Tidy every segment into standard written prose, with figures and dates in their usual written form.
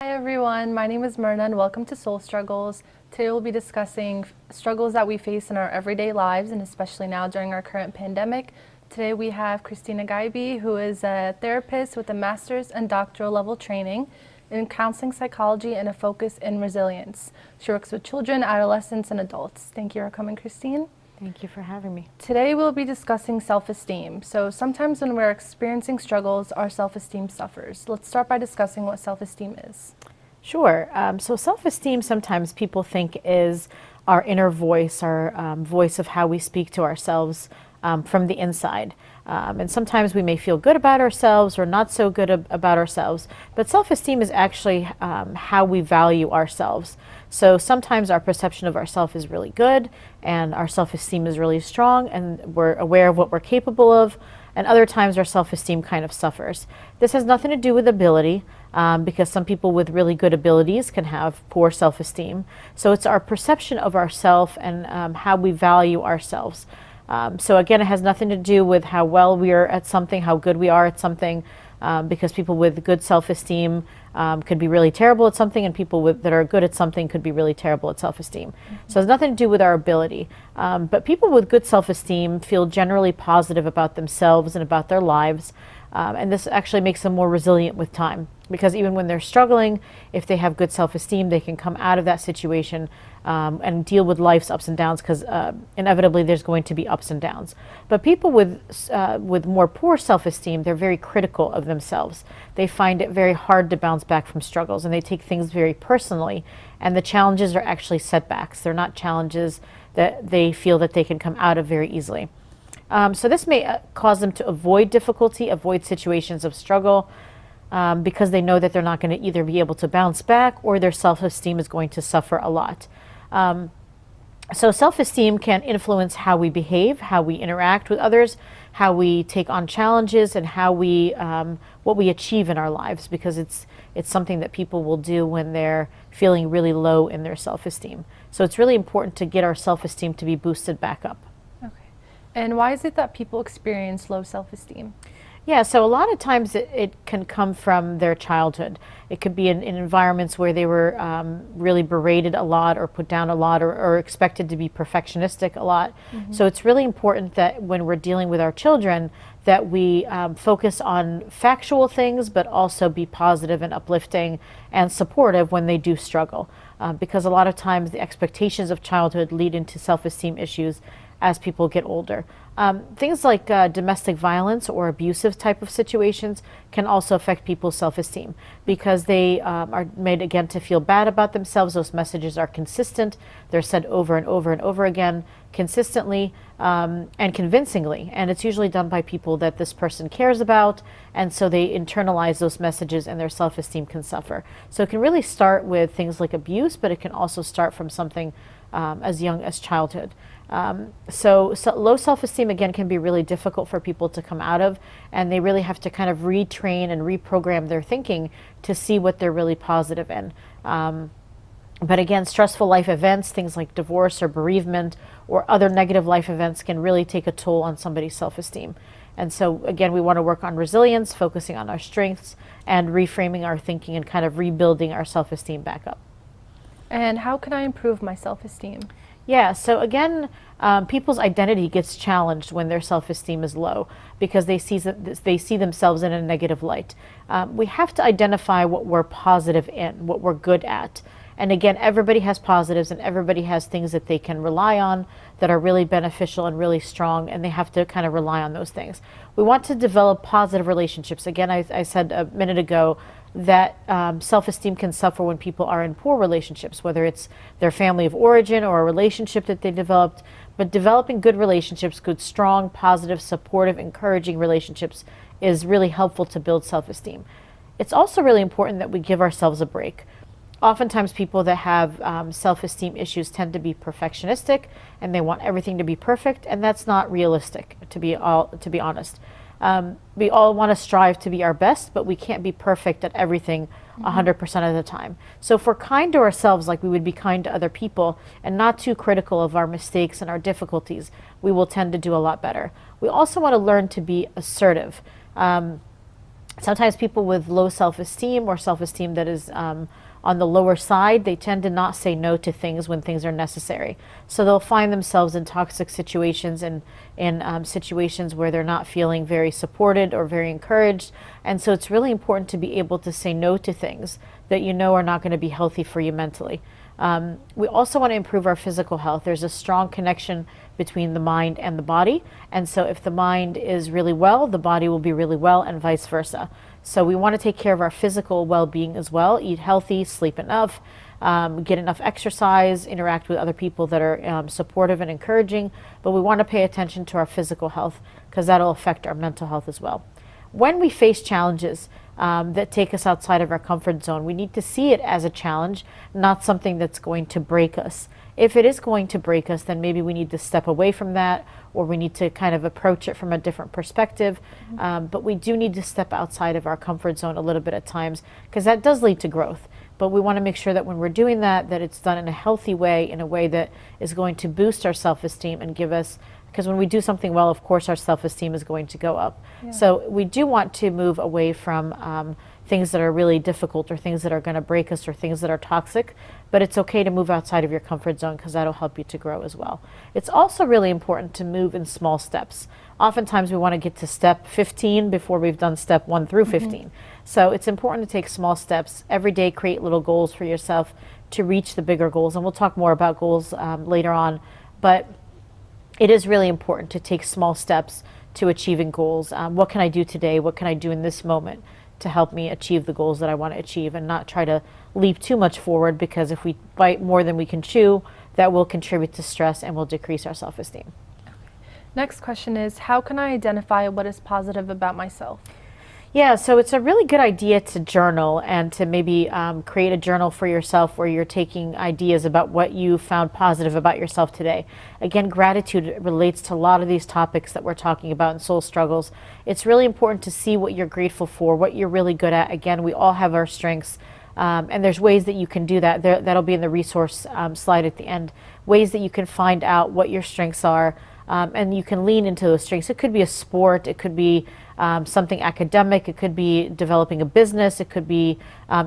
Hi everyone, my name is Merna and welcome to Soul Struggles. Today we'll be discussing struggles that we face in our everyday lives and especially now during our current pandemic. Today we have Agaibi, who is a therapist with a master's and doctoral level training in counseling psychology and a focus in resilience. She works with children, adolescents, and adults. Thank you for coming, Christine. Thank you for having me. Today we'll be discussing self-esteem. So sometimes when we're experiencing struggles, our self-esteem suffers. Let's start by discussing what self-esteem is. Sure. So self-esteem sometimes people think is our inner voice, our voice of how we speak to ourselves from the inside. And sometimes we may feel good about ourselves or not so good about ourselves. But self-esteem is actually how we value ourselves. So sometimes our perception of ourselves is really good and our self-esteem is really strong and we're aware of what we're capable of. And other times our self-esteem kind of suffers. This has nothing to do with ability because some people with really good abilities can have poor self-esteem. So it's our perception of ourselves and how we value ourselves. So again, it has nothing to do with how well we are at something, how good we are at something, because people with good self-esteem could be really terrible at something, and people that are good at something could be really terrible at self-esteem. Mm-hmm. So it has nothing to do with our ability. But people with good self-esteem feel generally positive about themselves and about their lives. And this actually makes them more resilient with time, because even when they're struggling, if they have good self-esteem, they can come out of that situation and deal with life's ups and downs, because inevitably there's going to be ups and downs. But people with more poor self-esteem, they're very critical of themselves. They find it very hard to bounce back from struggles, and they take things very personally. And the challenges are actually setbacks. They're not challenges that they feel that they can come out of very easily. So this may cause them to avoid difficulty, avoid situations of struggle, because they know that they're not going to either be able to bounce back or their self-esteem is going to suffer a lot. So self-esteem can influence how we behave, how we interact with others, how we take on challenges, and how we what we achieve in our lives, because it's something that people will do when they're feeling really low in their self-esteem. So it's really important to get our self-esteem to be boosted back up. And why is it that people experience low self-esteem? Yeah, so a lot of times it can come from their childhood. It could be in environments where they were really berated a lot or put down a lot or expected to be perfectionistic a lot. Mm-hmm. So it's really important that when we're dealing with our children that we focus on factual things, but also be positive and uplifting and supportive when they do struggle. Because a lot of times the expectations of childhood lead into self-esteem issues as people get older. Things like domestic violence or abusive type of situations can also affect people's self-esteem, because they are made again to feel bad about themselves. Those messages are consistent. They're said over and over and over again, consistently and convincingly. And it's usually done by people that this person cares about. And so they internalize those messages and their self-esteem can suffer. So it can really start with things like abuse, but it can also start from something as young as childhood. So low self-esteem, again, can be really difficult for people to come out of, and they really have to kind of retrain and reprogram their thinking to see what they're really positive in. But again, stressful life events, things like divorce or bereavement or other negative life events, can really take a toll on somebody's self-esteem. And so again, we want to work on resilience, focusing on our strengths and reframing our thinking and kind of rebuilding our self-esteem back up. And how can I improve my self-esteem? Yeah, so again, people's identity gets challenged when their self-esteem is low, because they see themselves in a negative light. We have to identify what we're positive in, what we're good at. And again, everybody has positives and everybody has things that they can rely on that are really beneficial and really strong, and they have to kind of rely on those things. We want to develop positive relationships. Again, I said a minute ago that self-esteem can suffer when people are in poor relationships, whether it's their family of origin or a relationship that they developed. But developing good relationships, good, strong, positive, supportive, encouraging relationships is really helpful to build self-esteem. It's also really important that we give ourselves a break. Oftentimes people that have self-esteem issues tend to be perfectionistic and they want everything to be perfect, and that's not realistic, to be honest. We all want to strive to be our best, but we can't be perfect at everything 100% of the time. So if we're kind to ourselves like we would be kind to other people and not too critical of our mistakes and our difficulties, we will tend to do a lot better. We also want to learn to be assertive. Sometimes people with low self-esteem or self-esteem that is on the lower side, they tend to not say no to things when things are necessary. So they'll find themselves in toxic situations and in situations where they're not feeling very supported or very encouraged. And so it's really important to be able to say no to things that you know are not going to be healthy for you mentally. We also want to improve our physical health. There's a strong connection between the mind and the body. And so if the mind is really well, the body will be really well, and vice versa. So we want to take care of our physical well-being as well. Eat healthy, sleep enough, get enough exercise, interact with other people that are supportive and encouraging. But we want to pay attention to our physical health because that'll affect our mental health as well. When we face challenges that take us outside of our comfort zone, we need to see it as a challenge, not something that's going to break us. If it is going to break us, then maybe we need to step away from that, or we need to kind of approach it from a different perspective. But we do need to step outside of our comfort zone a little bit at times, because that does lead to growth. But we want to make sure that when we're doing that, that it's done in a healthy way, in a way that is going to boost our self-esteem and give us, because when we do something well, of course, our self-esteem is going to go up. Yeah. So we do want to move away from things that are really difficult, or things that are going to break us, or things that are toxic. But it's okay to move outside of your comfort zone, because that'll help you to grow as well. It's also really important to move in small steps. Oftentimes we want to get to step 15 before we've done step 1 through 15. So it's important to take small steps. Every day create little goals for yourself to reach the bigger goals. And we'll talk more about goals later on. But it is really important to take small steps to achieving goals. What can I do today? What can I do in this moment to help me achieve the goals that I want to achieve, and not try to leap too much forward, because if we bite more than we can chew, that will contribute to stress and will decrease our self-esteem. Okay. Next question is, how can I identify what is positive about myself? Yeah, so it's a really good idea to journal, and to maybe create a journal for yourself where you're taking ideas about what you found positive about yourself today. Again, gratitude relates to a lot of these topics that we're talking about in Soul Struggles. It's really important to see what you're grateful for, what you're really good at. Again, we all have our strengths, and there's ways that you can do that. That'll be in the resource slide at the end. Ways that you can find out what your strengths are, and you can lean into those strengths. It could be a sport, it could be something academic, it could be developing a business, it could be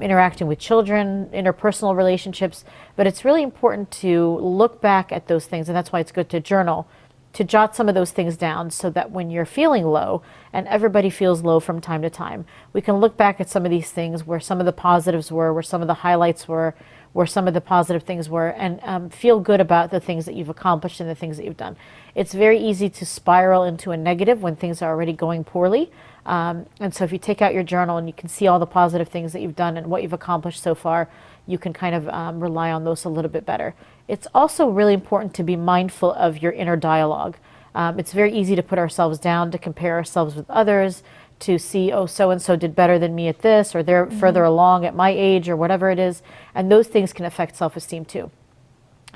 interacting with children, interpersonal relationships. But it's really important to look back at those things, and that's why it's good to journal, to jot some of those things down, so that when you're feeling low, and everybody feels low from time to time, we can look back at some of these things, where some of the positives were, where some of the highlights were, where some of the positive things were, and feel good about the things that you've accomplished and the things that you've done. It's very easy to spiral into a negative when things are already going poorly. And so if you take out your journal and you can see all the positive things that you've done and what you've accomplished so far, you can kind of rely on those a little bit better. It's also really important to be mindful of your inner dialogue. It's very easy to put ourselves down, to compare ourselves with others, to see, oh, so-and-so did better than me at this, or they're further along at my age, or whatever it is. And those things can affect self-esteem too.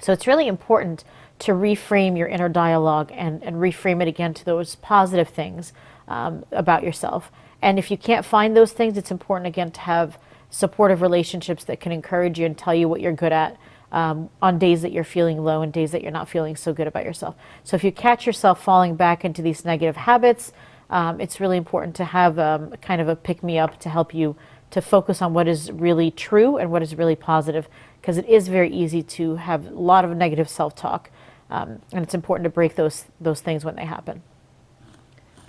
So it's really important to reframe your inner dialogue, and reframe it again to those positive things about yourself. And if you can't find those things, it's important again to have supportive relationships that can encourage you and tell you what you're good at on days that you're feeling low and days that you're not feeling so good about yourself. So if you catch yourself falling back into these negative habits, it's really important to have kind of a pick-me-up to help you to focus on what is really true and what is really positive, because it is very easy to have a lot of negative self-talk, and it's important to break those things when they happen.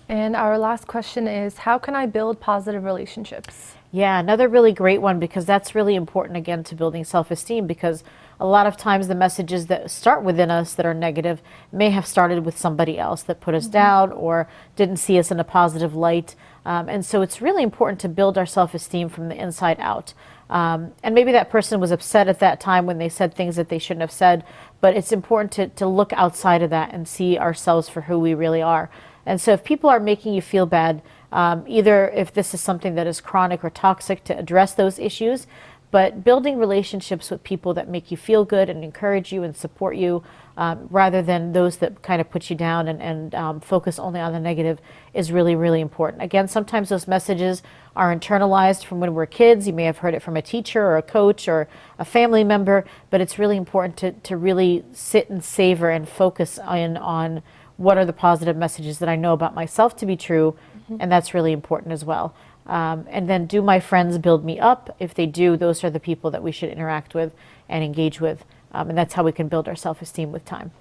And our last question is, how can I build positive relationships? Yeah, another really great one, because that's really important again to building self-esteem, because a lot of times the messages that start within us that are negative may have started with somebody else that put us down or didn't see us in a positive light. And so it's really important to build our self-esteem from the inside out. And maybe that person was upset at that time when they said things that they shouldn't have said, but it's important to look outside of that and see ourselves for who we really are. And so if people are making you feel bad, either if this is something that is chronic or toxic, to address those issues, but building relationships with people that make you feel good and encourage you and support you, rather than those that kind of put you down and focus only on the negative, is really, really important. Again, sometimes those messages are internalized from when we're kids. You may have heard it from a teacher or a coach or a family member, but it's really important to really sit and savor and focus in on what are the positive messages that I know about myself to be true, and that's really important as well. And then, do my friends build me up? If they do, those are the people that we should interact with and engage with. And that's how we can build our self-esteem with time.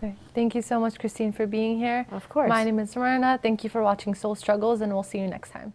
Okay. Thank you so much, Christine, for being here. Of course. My name is Merna. Thank you for watching Soul Struggles, and we'll see you next time.